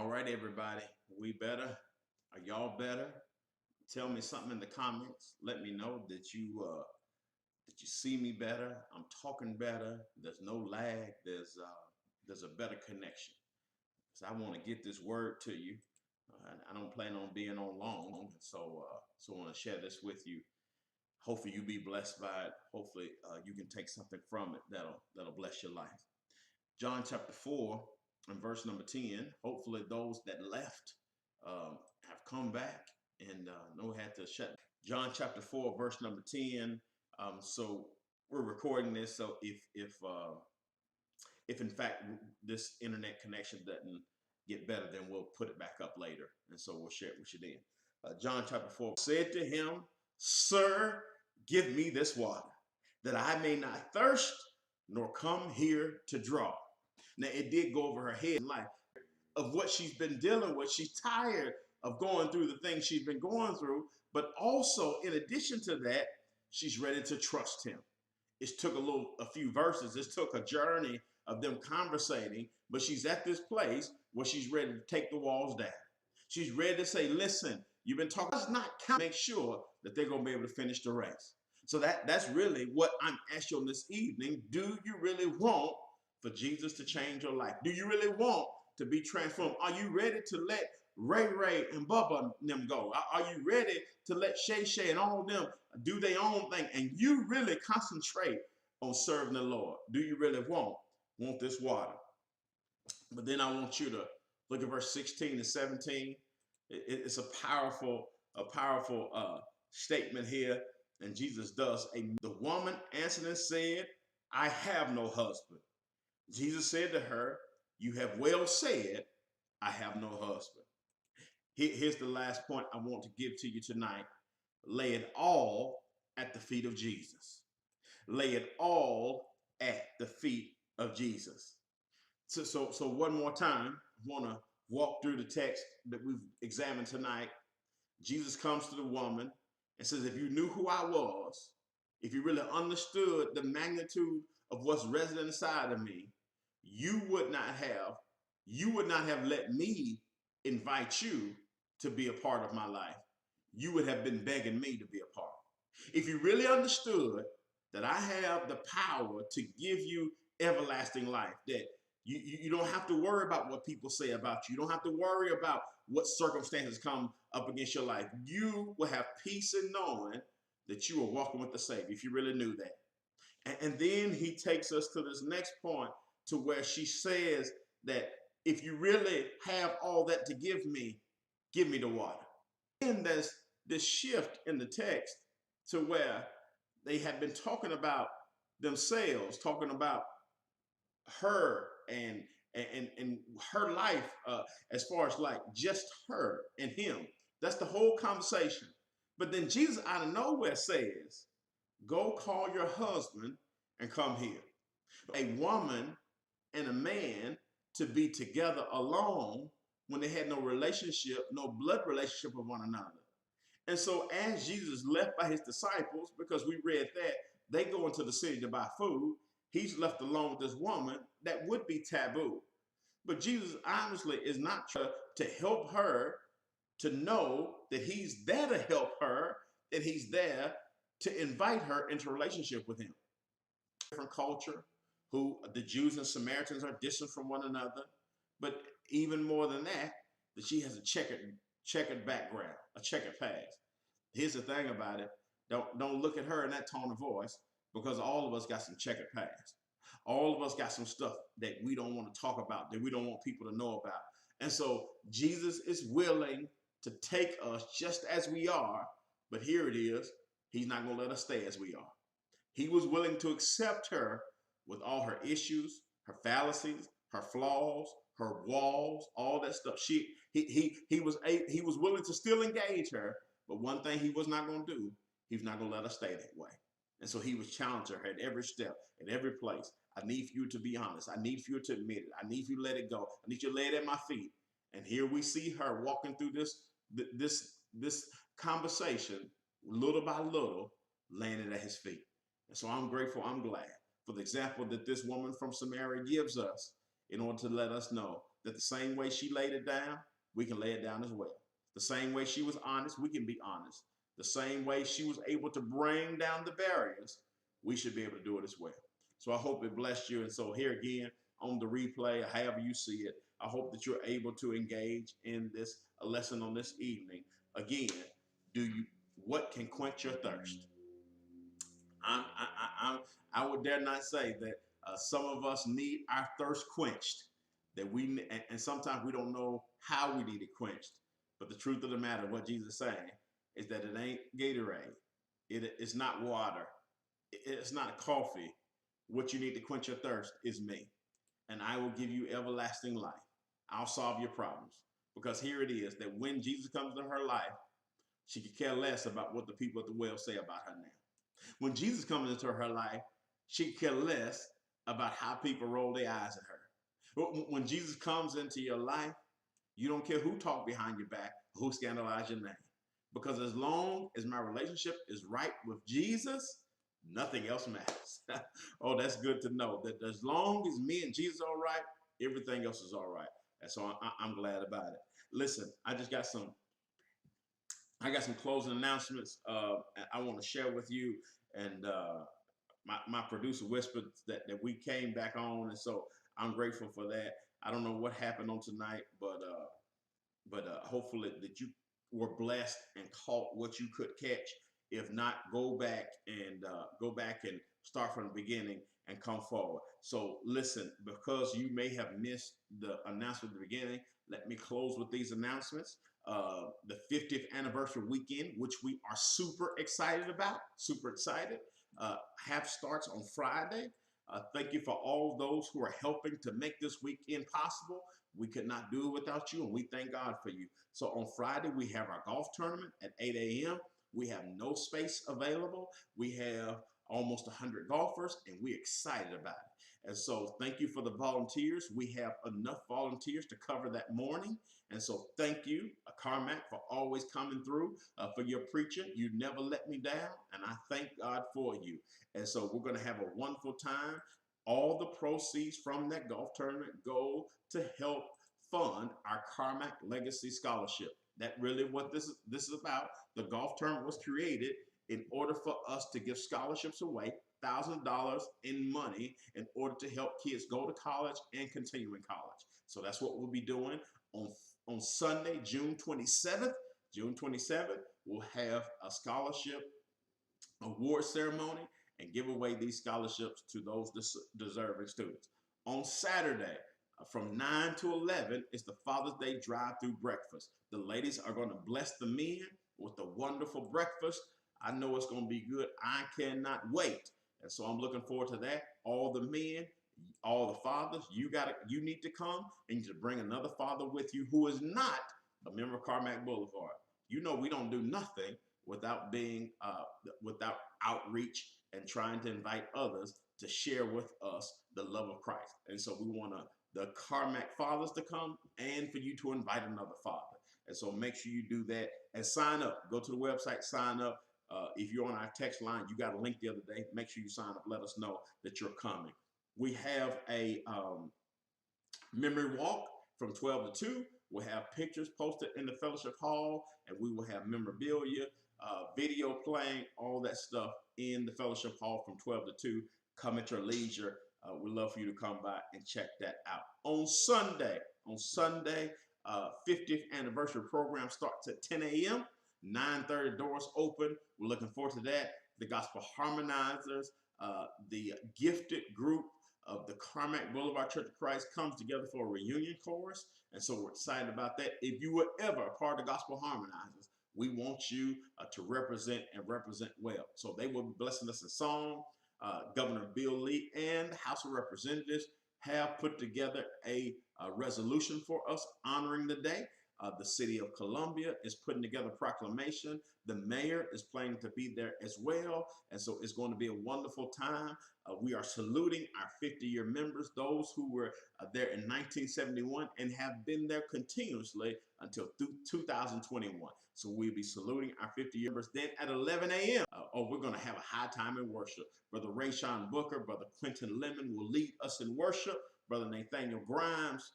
All right, everybody. We better? Are y'all better? Tell me something in the comments. Let me know that you see me better. I'm talking better. There's no lag. There's a better connection. So I want to get this word to you. I don't plan on being on long, so I want to share this with you. Hopefully you be blessed by it. Hopefully you can take something from it that'll bless your life. John chapter 4 and verse number 10. Hopefully those that left have come back and know had to shut. John chapter 4 verse number 10. So we're recording this. So if in fact this internet connection doesn't get better, then we'll put it back up later. And so we'll share it with you then. John chapter 4 said to him, "Sir, give me this water, that I may not thirst, nor come here to draw." Now, it did go over her head in life of what she's been dealing with. She's tired of going through the things she's been going through, but also, in addition to that, she's ready to trust him. It took a few verses. It took a journey of them conversating, but she's at this place where she's ready to take the walls down. She's ready to say, listen, you've been talking, let's not count, make sure that they're going to be able to finish the race. So that's really what I'm asking you this evening. Do you really want for Jesus to change your life? Do you really want to be transformed? Are you ready to let Ray and Bubba and them go? Are you ready to let Shay and all of them do their own thing? And you really concentrate on serving the Lord. Do you really want this water? But then I want you to look at verse 16 and 17. It's a powerful statement here. And Jesus does. The woman answered and said, "I have no husband." Jesus said to her, "You have well said, I have no husband." Here's the last point I want to give to you tonight. Lay it all at the feet of Jesus. Lay it all at the feet of Jesus. So one more time, I want to walk through the text that we've examined tonight. Jesus comes to the woman and says, if you knew who I was, if you really understood the magnitude of what's resident inside of me, you would not have let me invite you to be a part of my life. You would have been begging me to be a part. If you really understood that I have the power to give you everlasting life, that you don't have to worry about what people say about you. You don't have to worry about what circumstances come up against your life. You will have peace in knowing that you are walking with the Savior, if you really knew that. And then he takes us to this next point to where she says that if you really have all that to give me the water. And there's this shift in the text to where they had been talking about themselves, talking about her and her life as far as like just her and him. That's the whole conversation. But then Jesus out of nowhere says, "Go call your husband and come here." A woman and a man to be together alone when they had no relationship, no blood relationship with one another. And so as Jesus left by his disciples, because we read that, they go into the city to buy food, he's left alone with this woman that would be taboo. But Jesus honestly is not trying to help her to know that he's there to help her, and he's there to invite her into a relationship with him. Different culture, who the Jews and Samaritans are distant from one another. But even more than that she has a checkered background, a checkered past. Here's the thing about it. Don't look at her in that tone of voice, because all of us got some checkered past. All of us got some stuff that we don't want to talk about, that we don't want people to know about. And so Jesus is willing to take us just as we are, but here it is. He's not going to let us stay as we are. He was willing to accept her with all her issues, her fallacies, her flaws, her walls, all that stuff. He was willing to still engage her, but one thing he was not going to do, he's not going to let her stay that way. And so he was challenging her at every step, at every place. I need for you to be honest. I need for you to admit it. I need for you to let it go. I need you to lay it at my feet. And here we see her walking through this conversation, little by little, laying it at his feet. And so I'm grateful, I'm glad for the example that this woman from Samaria gives us in order to let us know that the same way she laid it down, we can lay it down as well. The same way she was honest, we can be honest. The same way she was able to bring down the barriers, we should be able to do it as well. So I hope it blessed you. And so here again on the replay, however you see it, I hope that you're able to engage in this lesson on this evening. Again, what can quench your thirst? I would dare not say that some of us need our thirst quenched. And sometimes we don't know how we need it quenched. But the truth of the matter, what Jesus is saying, is that it ain't Gatorade. It's not water. It's not coffee. What you need to quench your thirst is me. And I will give you everlasting life. I'll solve your problems. Because here it is, that when Jesus comes into her life, she could care less about what the people at the well say about her now. When Jesus comes into her life, she could care less about how people roll their eyes at her. When Jesus comes into your life, you don't care who talk behind your back, who scandalize your name. Because as long as my relationship is right with Jesus, nothing else matters. Oh, that's good to know that as long as me and Jesus are all right, everything else is all right. And so I'm glad about it. Listen, I got some closing announcements I want to share with you. And my producer whispered that we came back on. And so I'm grateful for that. I don't know what happened on tonight, but hopefully that you were blessed and caught what you could catch. If not, go back and start from the beginning and come forward. So listen, because you may have missed the announcement at the beginning, let me close with these announcements. The 50th anniversary weekend, which we are super excited about, half starts on Friday. Thank you for all those who are helping to make this weekend possible. We could not do it without you, and we thank God for you. So on Friday, we have our golf tournament at 8 a.m. We have no space available. We have almost 100 golfers, and we're excited about it. And so thank you for the volunteers. We have enough volunteers to cover that morning. And so thank you, Carmack, for always coming through, for your preaching. You never let me down, and I thank God for you. And so we're going to have a wonderful time. All the proceeds from that golf tournament go to help fund our Carmack Legacy Scholarship. That really what this is about. The golf tournament was created in order for us to give scholarships away, $1,000 in money, in order to help kids go to college and continue in college. So that's what we'll be doing on Sunday, June 27th. June 27th, we'll have a scholarship award ceremony and give away these scholarships to those deserving students. On Saturday, from 9 to 11, is the Father's Day drive-through breakfast. The ladies are going to bless the men with a wonderful breakfast. I know it's going to be good. I cannot wait. And so I'm looking forward to that. All the men, all the fathers, you need to come, and you need to bring another father with you who is not a member of Carmack Boulevard. You know we don't do nothing without being without outreach and trying to invite others to share with us the love of Christ. And so we want the Carmack fathers to come and for you to invite another father. And so make sure you do that and sign up. Go to the website, sign up. If you're on our text line, you got a link the other day. Make sure you sign up. Let us know that you're coming. We have a memory walk from 12 to 2. We'll have pictures posted in the fellowship hall, and we will have memorabilia, video playing, all that stuff in the fellowship hall from 12 to 2. Come at your leisure. We'd love for you to come by and check that out. On Sunday, 50th anniversary program starts at 10 a.m. 9:30 doors open. We're looking forward to that. The Gospel Harmonizers, the gifted group of the Carmack Boulevard Church of Christ comes together for a reunion chorus. And so we're excited about that. If you were ever a part of the Gospel Harmonizers, we want you to represent well. So they will be blessing us in song. Governor Bill Lee and the House of Representatives have put together a resolution for us honoring the day. The city of Columbia is putting together a proclamation. The mayor is planning to be there as well. And so it's going to be a wonderful time. We are saluting our 50-year members, those who were there in 1971 and have been there continuously until 2021. So we'll be saluting our 50-year members. Then at 11 a.m., we're going to have a high time in worship. Brother Rayshawn Booker, Brother Quentin Lemon will lead us in worship. Brother Nathaniel Grimes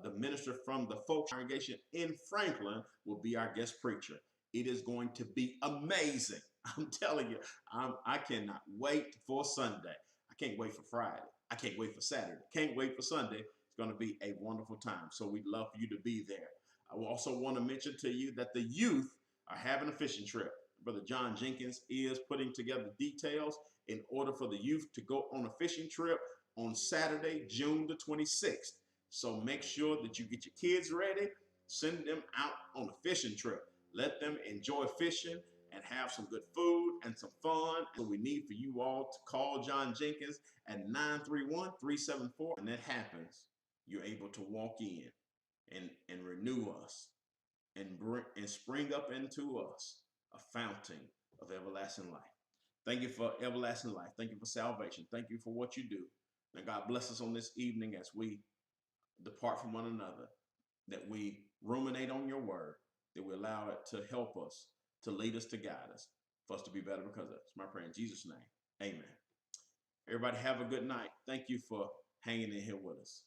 The minister from the folk congregation in Franklin will be our guest preacher. It is going to be amazing. I'm telling you, I cannot wait for Sunday. I can't wait for Friday. I can't wait for Saturday. Can't wait for Sunday. It's going to be a wonderful time. So we'd love for you to be there. I also want to mention to you that the youth are having a fishing trip. Brother John Jenkins is putting together details in order for the youth to go on a fishing trip on Saturday, June the 26th. So make sure that you get your kids ready, send them out on a fishing trip. Let them enjoy fishing and have some good food and some fun. So we need for you all to call John Jenkins at 931-374. When that happens, you're able to walk in and renew us and spring up into us a fountain of everlasting life. Thank you for everlasting life. Thank you for salvation. Thank you for what you do. And God bless us on this evening as we depart from one another, that we ruminate on your word, that we allow it to help us, to lead us, to guide us, for us to be better because of it. It's my prayer in Jesus' name. Amen. Everybody have a good night. Thank you for hanging in here with us.